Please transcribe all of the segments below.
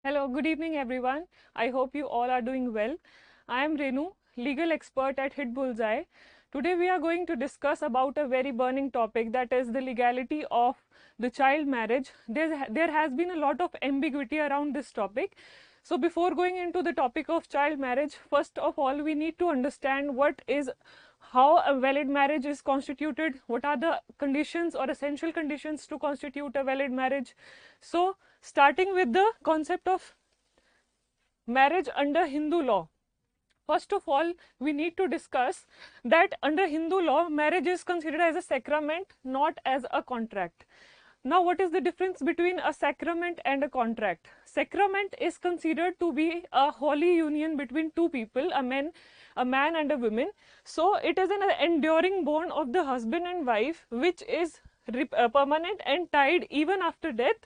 Hello, good evening everyone. I hope you all are doing well. I am Renu, legal expert at HitBullsEye. Today we are going to discuss about a very burning topic, that is the legality of the child marriage. There has been a lot of ambiguity around this topic. So before going into the topic of child marriage, first of all we need to understand how a valid marriage is constituted, what are the conditions or essential conditions to constitute a valid marriage. So starting with the concept of marriage under Hindu law. First of all, we need to discuss that under Hindu law, marriage is considered as a sacrament, not as a contract. Now, what is the difference between a sacrament and a contract? Sacrament is considered to be a holy union between two people, a man and a woman. So, it is an enduring bond of the husband and wife, which is permanent and tied even after death.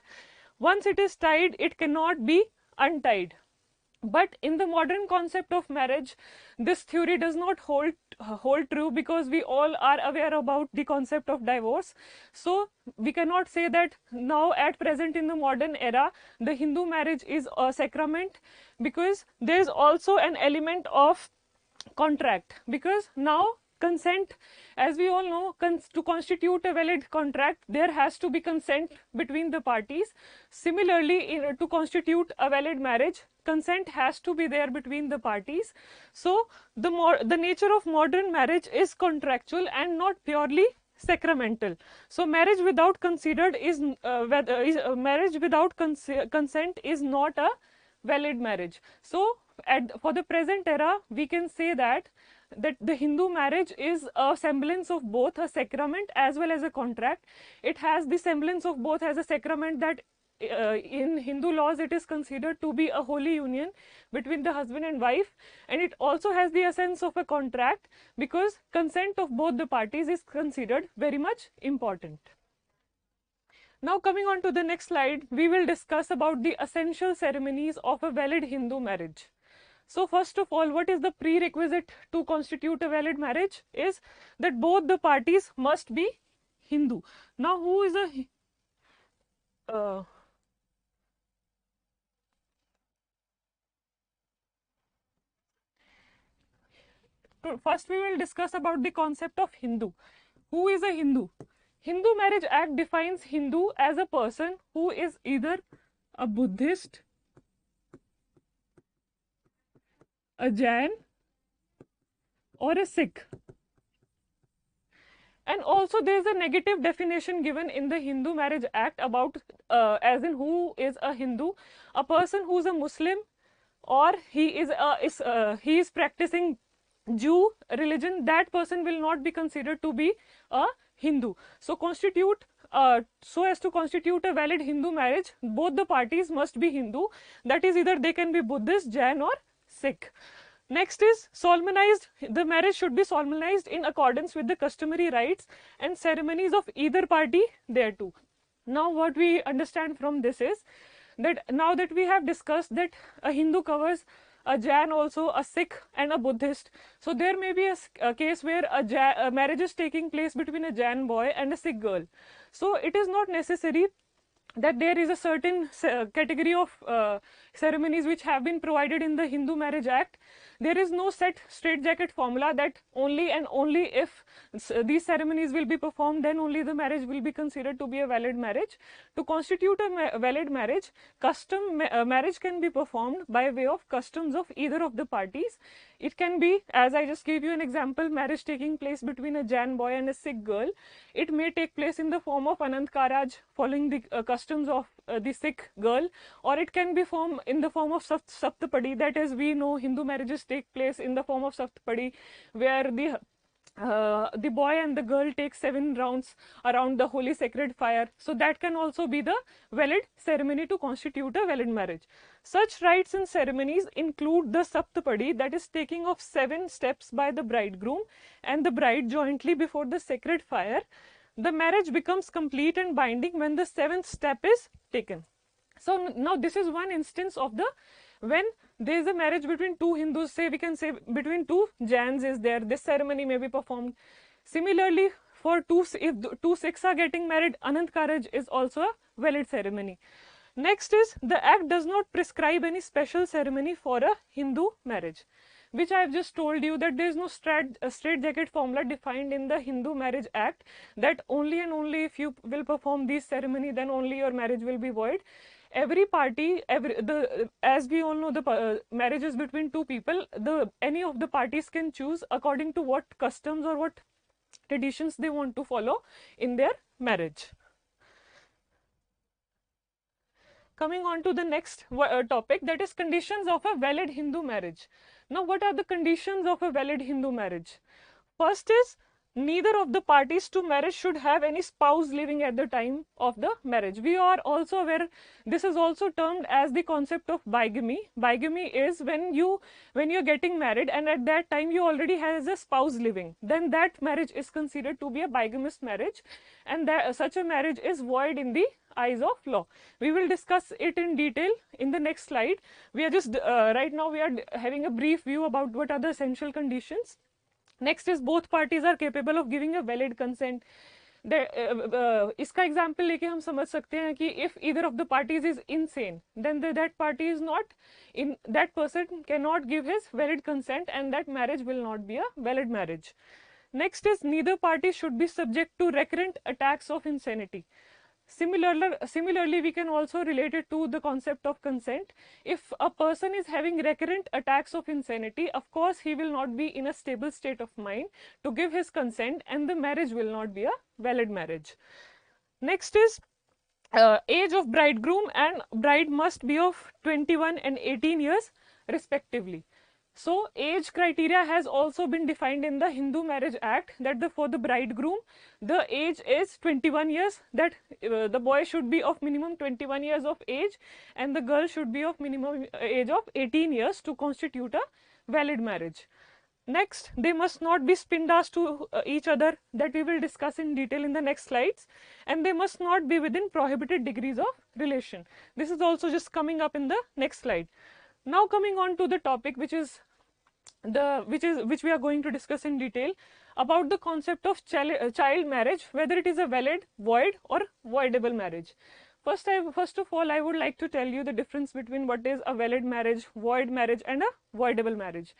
Once it is tied, it cannot be untied. But in the modern concept of marriage, this theory does not hold true, because we all are aware about the concept of divorce. So we cannot say that now at present in the modern era the Hindu marriage is a sacrament, because there is also an element of contract, because now consent, as we all know, to constitute a valid contract there has to be consent between the parties. Similarly, to constitute a valid marriage, consent has to be there between the parties. So the nature of modern marriage is contractual and not purely sacramental. So marriage without consent is not a valid marriage. So for the present era we can say that the Hindu marriage is a semblance of both a sacrament as well as a contract. It has the semblance of both as a sacrament, that in Hindu laws it is considered to be a holy union between the husband and wife, and it also has the essence of a contract, because consent of both the parties is considered very much important. Now coming on to the next slide, we will discuss about the essential ceremonies of a valid Hindu marriage. So first of all, what is the prerequisite to constitute a valid marriage is that both the parties must be Hindu. Now who is a first we will discuss about the concept of Hindu. Who is a Hindu? Hindu Marriage Act defines Hindu as a person who is either a Buddhist, a Jain, or a Sikh. And also there is a negative definition given in the Hindu Marriage Act about as in who is a Hindu. A person who is a Muslim, or he is practicing Jew religion, that person will not be considered to be a Hindu. So as to constitute a valid Hindu marriage, both the parties must be Hindu. That is, either they can be Buddhist, Jain, or Sikh. Next is solemnized. The marriage should be solemnized in accordance with the customary rites and ceremonies of either party thereto. Now what we understand from this is that now that we have discussed that a Hindu covers a Jain also, a Sikh, and a Buddhist. So there may be a case where a marriage is taking place between a Jain boy and a Sikh girl. So it is not necessary that there is a certain category of ceremonies which have been provided in the Hindu Marriage Act. There is no set straitjacket formula that only and only if these ceremonies will be performed, then only the marriage will be considered to be a valid marriage. To constitute a valid marriage, marriage can be performed by way of customs of either of the parties. It can be, as I just gave you an example, marriage taking place between a Jain boy and a Sikh girl. It may take place in the form of Anand Karaj, following the customs of the Sikh girl, or it can be in the form of Saptapadi. That is, we know Hindu marriages take place in the form of Saptapadi, where the boy and the girl take 7 rounds around the holy sacred fire. So that can also be the valid ceremony to constitute a valid marriage. Such rites and ceremonies include the Saptapadi, that is taking of 7 steps by the bridegroom and the bride jointly before the sacred fire. The marriage becomes complete and binding when the 7th step is taken. So now this is one instance of when there is a marriage between two Hindus, say we can say between two Jains is there, this ceremony may be performed. Similarly, if two Sikhs are getting married, Anand Karaj is also a valid ceremony. Next is, the act does not prescribe any special ceremony for a Hindu marriage, which I have just told you that there is no straitjacket formula defined in the Hindu Marriage Act that only and only if you will perform these ceremony, then only your marriage will be void. Every party, as we all know, the marriage is between two people. Any of the parties can choose according to what customs or what traditions they want to follow in their marriage. Coming on to the next topic, that is conditions of a valid Hindu marriage. Now, what are the conditions of a valid Hindu marriage? First is, neither of the parties to marriage should have any spouse living at the time of the marriage. We are also aware, this is also termed as the concept of bigamy. Bigamy is when you're getting married and at that time you already has a spouse living, then that marriage is considered to be a bigamous marriage, and such a marriage is void in the eyes of law. We will discuss it in detail in the next slide. We are just right now we are having a brief view about what are the essential conditions. Next is, both parties are capable of giving a valid consent. इसका example लेके हम समझ सकते हैं कि if either of the parties is insane, then that party is not in, that person cannot give his valid consent and that marriage will not be a valid marriage. Next is, neither party should be subject to recurrent attacks of insanity. Similarly, we can also relate it to the concept of consent. If a person is having recurrent attacks of insanity, of course, he will not be in a stable state of mind to give his consent, and the marriage will not be a valid marriage. Next is, age of bridegroom and bride must be of 21 and 18 years respectively. So, age criteria has also been defined in the Hindu Marriage Act, that for the bridegroom, the age is 21 years, that the boy should be of minimum 21 years of age and the girl should be of minimum age of 18 years to constitute a valid marriage. Next, they must not be spindas to each other, that we will discuss in detail in the next slides, and they must not be within prohibited degrees of relation. This is also just coming up in the next slide. Now coming on to the topic which we are going to discuss in detail about the concept of child marriage, whether it is a valid, void or voidable marriage. First of all, I would like to tell you the difference between what is a valid marriage, void marriage and a voidable marriage.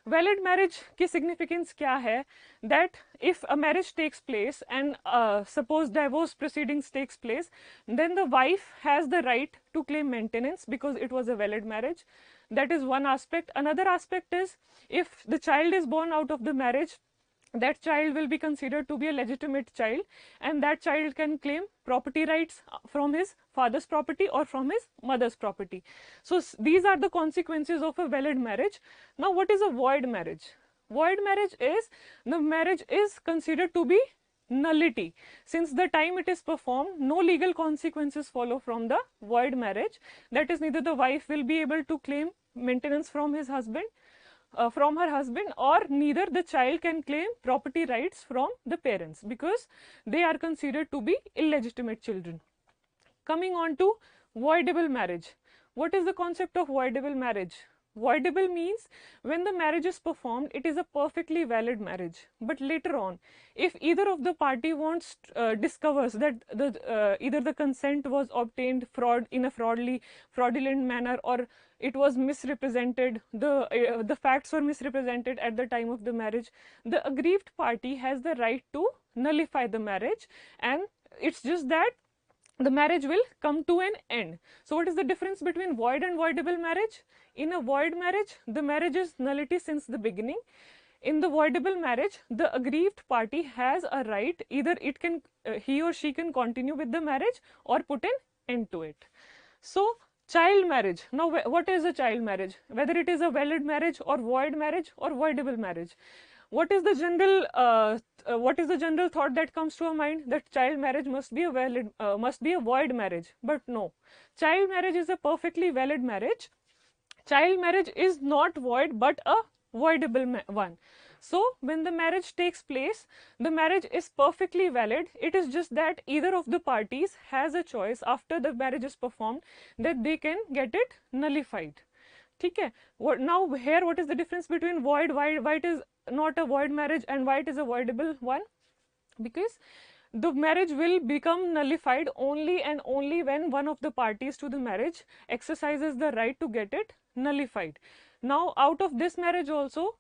Valid marriage की significance क्या है? That if a marriage takes place and suppose divorce proceedings takes place, then the wife has the right to claim maintenance because it was a valid marriage. That is one aspect. Another aspect is, if the child is born out of the marriage, that child will be considered to be a legitimate child, and that child can claim property rights from his father's property or from his mother's property. So these are the consequences of a valid marriage. Now, what is a void marriage? Void marriage is, the marriage is considered to be nullity. Since the time it is performed, no legal consequences follow from the void marriage. That is, neither the wife will be able to claim maintenance from his husband, from her husband, or neither the child can claim property rights from the parents because they are considered to be illegitimate children. Coming on to voidable marriage. What is the concept of voidable marriage? Voidable means when the marriage is performed, it is a perfectly valid marriage. But later on, if either of the party discovers that either the consent was obtained in a fraudulent manner, or it was misrepresented, the facts were misrepresented at the time of the marriage, the aggrieved party has the right to nullify the marriage, and it's just that the marriage will come to an end. So what is the difference between void and voidable marriage? In a void marriage, the marriage is nullity since the beginning. In the voidable marriage, the aggrieved party has a right, either it can he or she can continue with the marriage or put an end to it. So child marriage. Now, what is a child marriage? Whether it is a valid marriage or void marriage or voidable marriage. What is the general thought that comes to our mind? That child marriage must be a void marriage. But no, child marriage is a perfectly valid marriage. Child marriage is not void but a voidable one. So when the marriage takes place, the marriage is perfectly valid. It is just that either of the parties has a choice after the marriage is performed that they can get it nullified. ठीक है? Now here, what is the difference between void, why it is not a void marriage and why it is a voidable one? Because the marriage will become nullified only and only when one of the parties to the marriage exercises the right to get it nullified. Now, out of this marriage also,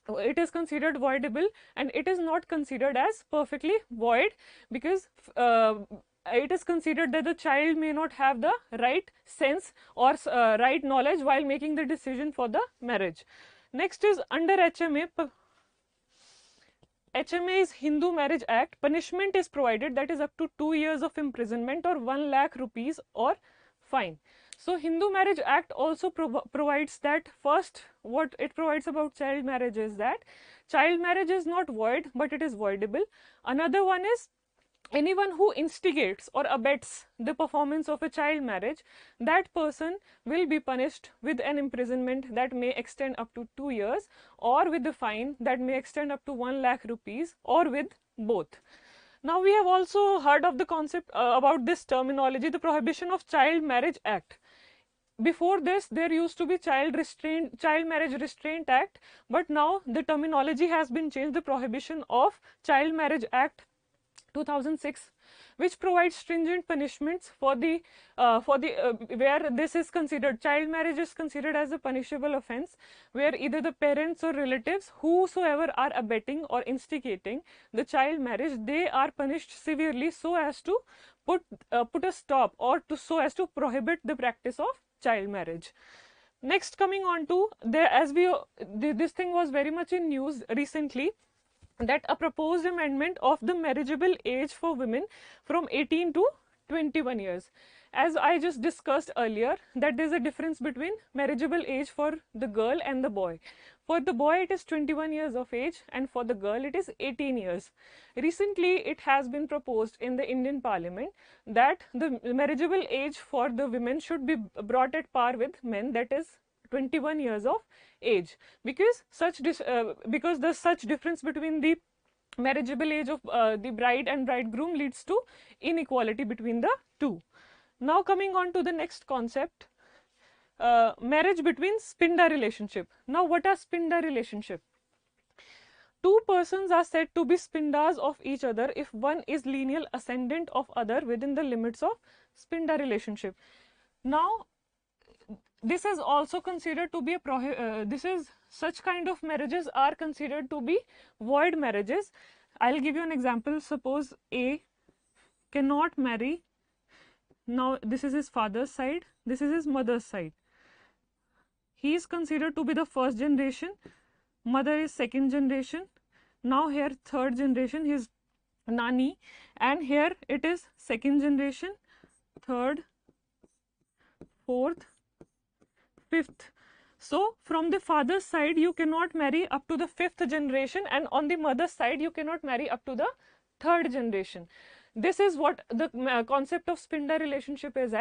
it is considered voidable, and it is not considered as perfectly void, because it is considered that the child may not have the right sense or right knowledge while making the decision for the marriage. Next is under HMA. HMA is Hindu Marriage Act. Punishment is provided, that is up to 2 years of imprisonment or 1 lakh rupees or fine. So Hindu Marriage Act also provides that, first what it provides about child marriage is that child marriage is not void, but it is voidable. Another one is anyone who instigates or abets the performance of a child marriage, that person will be punished with an imprisonment that may extend up to 2 years, or with the fine that may extend up to 1 lakh rupees, or with both. Now, we have also heard of the concept about this terminology, the Prohibition of Child Marriage Act. Before this, there used to be Child Marriage Restraint Act, but now the terminology has been changed, the Prohibition of Child Marriage Act 2006, which provides stringent punishments for the where this is considered, child marriage is considered as a punishable offence, where either the parents or relatives, whosoever are abetting or instigating the child marriage, they are punished severely so as to put a stop, or so as to prohibit the practice of child marriage. Next, coming on to this thing was very much in news recently, that a proposed amendment of the marriageable age for women from 18 to 21 years. As I just discussed earlier, that there is a difference between marriageable age for the girl and the boy. For the boy it is 21 years of age, and for the girl it is 18 years. Recently it has been proposed in the Indian Parliament that the marriageable age for the women should be brought at par with men, that is 21 years of age, because such the such difference between the marriageable age of the bride and bridegroom leads to inequality between the two. Now, coming on to the next concept, marriage between spinda relationship. Now, what are spinda relationship? Two persons are said to be spindas of each other if one is lineal ascendant of other within the limits of spinda relationship. Now, this is also considered to be a such kind of marriages are considered to be void marriages. I'll give you an example. Suppose A cannot marry. Now, this is his father's side, this is his mother's side. He is considered to be the first generation, mother is second generation. Now, here third generation, his nani, and here it is second generation, third, fourth, fifth. So, from the father's side you cannot marry up to the fifth generation, and on the mother's side you cannot marry up to the third generation. This is what the concept of spinda relationship is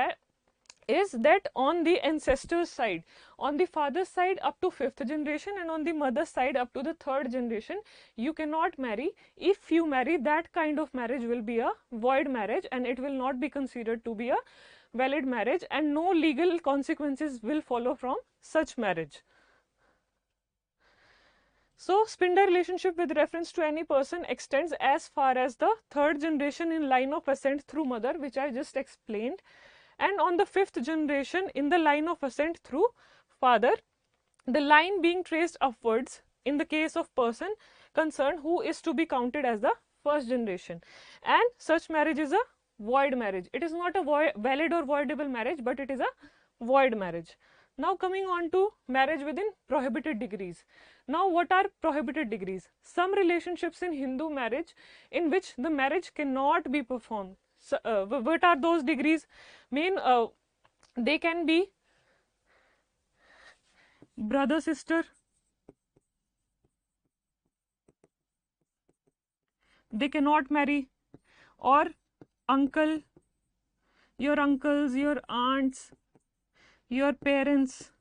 that on the ancestor's side, on the father's side up to fifth generation, and on the mother's side up to the third generation, you cannot marry. If you marry, that kind of marriage will be a void marriage, and it will not be considered to be a valid marriage, and no legal consequences will follow from such marriage. So, spinda relationship with reference to any person extends as far as the third generation in line of ascent through mother, which I just explained, and on the fifth generation in the line of ascent through father, the line being traced upwards in the case of person concerned who is to be counted as the first generation, and such marriage is a void marriage. It is not a valid or voidable marriage, but it is a void marriage. Now, coming on to marriage within prohibited degrees. Now, what are prohibited degrees? Some relationships in Hindu marriage in which the marriage cannot be performed. So, what are those degrees? They can be brother, sister, they cannot marry, or uncle, your uncles, your aunts, your parents.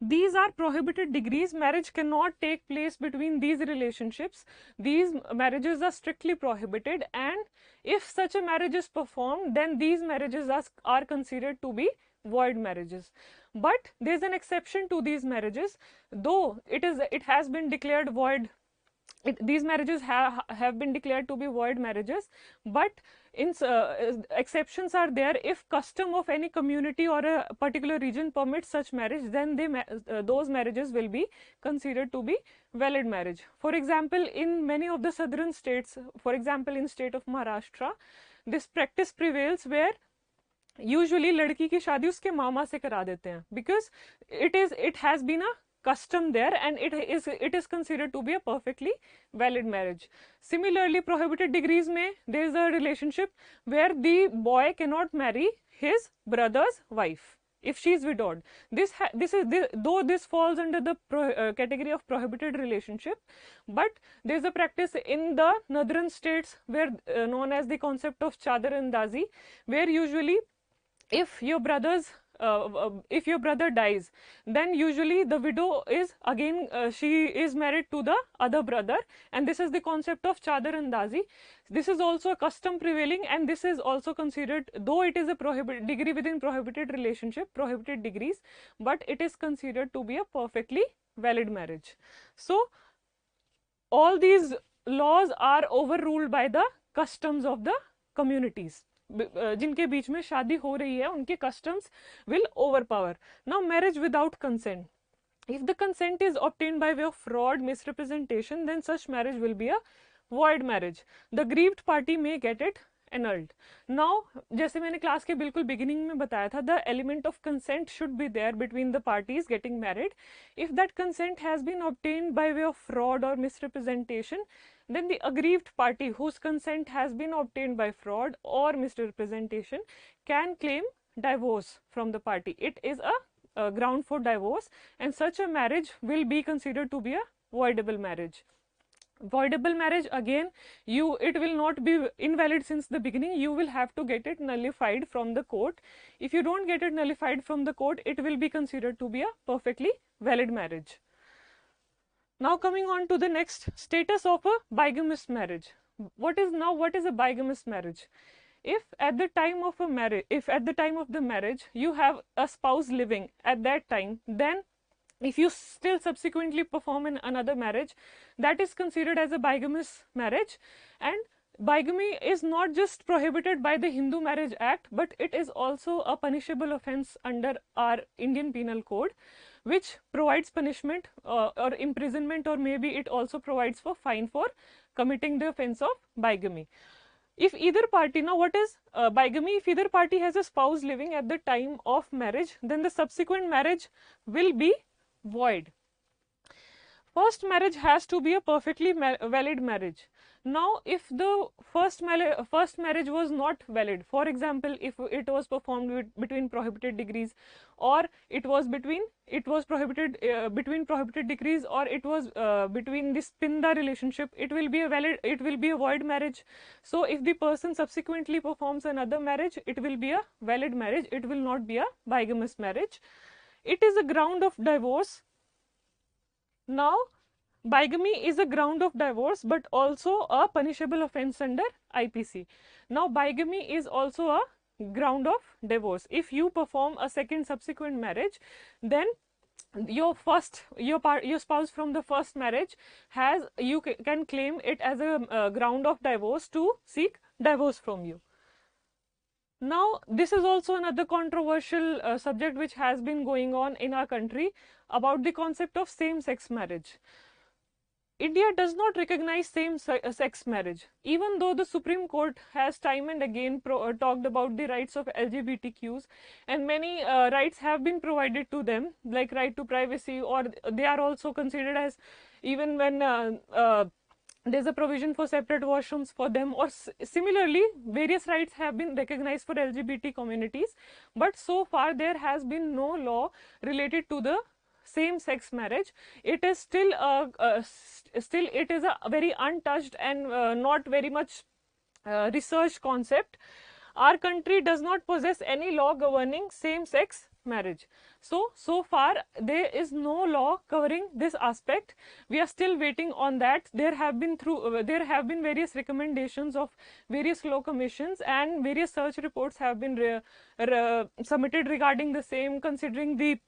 These are prohibited degrees. Marriage cannot take place between these relationships. These marriages are strictly prohibited, and if such a marriage is performed, then these marriages are considered to be void marriages. But there is an exception to these marriages, though it has been declared void these marriages have been declared to be void marriages, but exceptions are there. If custom of any community or a particular region permits such marriage, then those marriages will be considered to be valid marriage. For example, in many of the southern states, for example in state of Maharashtra, this practice prevails where usually लड़की की शादी उसके मामा से करा देते हैं, because it has been a custom there and it is considered to be a perfectly valid marriage. Similarly, prohibited degrees में there is a relationship where the boy cannot marry his brother's wife if she is widowed. Though this falls under the category of prohibited relationship, but there is a practice in the northern states where known as the concept of chadar andazi, where usually if your brother dies, then usually the widow is again she is married to the other brother, and this is the concept of chadar andazi. This is also a custom prevailing, and this is also considered, though it is a prohibited degree within prohibited relationship, prohibited degrees, but it is considered to be a perfectly valid marriage. So all these laws are overruled by the customs of the communities. जिनके बीच में शादी हो रही है उनके customs will overpower. Now marriage without consent. If the consent is obtained by way of fraud, misrepresentation, then such marriage will be a void marriage. The aggrieved party may get it annulled. Now, जैसे मैंने class के बिल्कुल beginning में बताया था, the element of consent should be there between the parties getting married. If that consent has been obtained by way of fraud or misrepresentation, then the aggrieved party whose consent has been obtained by fraud or misrepresentation can claim divorce from the party. It is a ground for divorce, and such a marriage will be considered to be a voidable marriage. Voidable marriage, again, it will not be invalid since the beginning. You will have to get it nullified from the court. If you don't get it nullified from the court, it will be considered to be a perfectly valid marriage. Now coming on to the next, status of a bigamous marriage. What is a bigamous marriage? If at the time of the marriage you have a spouse living at that time, then if you still subsequently perform another marriage, that is considered as a bigamous marriage. And bigamy is not just prohibited by the Hindu Marriage Act, but it is also a punishable offence under our Indian Penal Code, which provides punishment or imprisonment, or maybe it also provides for fine for committing the offence of bigamy. If either party, now what is bigamy? If either party has a spouse living at the time of marriage, then the subsequent marriage will be void. First marriage has to be a perfectly valid marriage. Now, if the first marriage was not valid, for example, if it was performed between prohibited degrees, or it was prohibited between prohibited degrees, or it was between this pinda relationship, it will be a void marriage. So, if the person subsequently performs another marriage, it will be a valid marriage. It will not be a bigamous marriage. It is a ground of divorce. Now, bigamy is a ground of divorce, but also a punishable offence under IPC. Now, bigamy is also a ground of divorce. If you perform a second subsequent marriage, then your spouse from the first marriage you can claim it as a ground of divorce to seek divorce from you. Now, this is also another controversial subject which has been going on in our country about the concept of same-sex marriage. India does not recognize same-sex marriage, even though the Supreme Court has time and again talked about the rights of LGBTQs, and many rights have been provided to them, like right to privacy, or they are also considered as, even when there's a provision for separate washrooms for them, or similarly various rights have been recognized for LGBT communities, but so far there has been no law related to the same-sex marriage. It is still it is a very untouched and not very much researched concept. Our country does not possess any law governing same-sex marriage. So far there is no law covering this aspect. We are still waiting on that. There have been various recommendations of various law commissions, and various search reports have been submitted regarding the same, considering the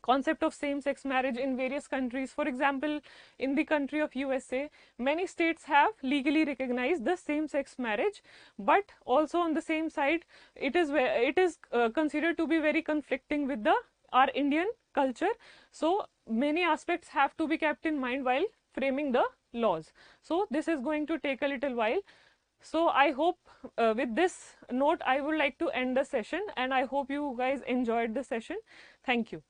concept of same-sex marriage in various countries. For example, in the country of USA, many states have legally recognized the same-sex marriage, but also on the same side, it is considered to be very conflicting with our Indian culture. So many aspects have to be kept in mind while framing the laws. So this is going to take a little while. So I hope with this note, I would like to end the session, and I hope you guys enjoyed the session. Thank you.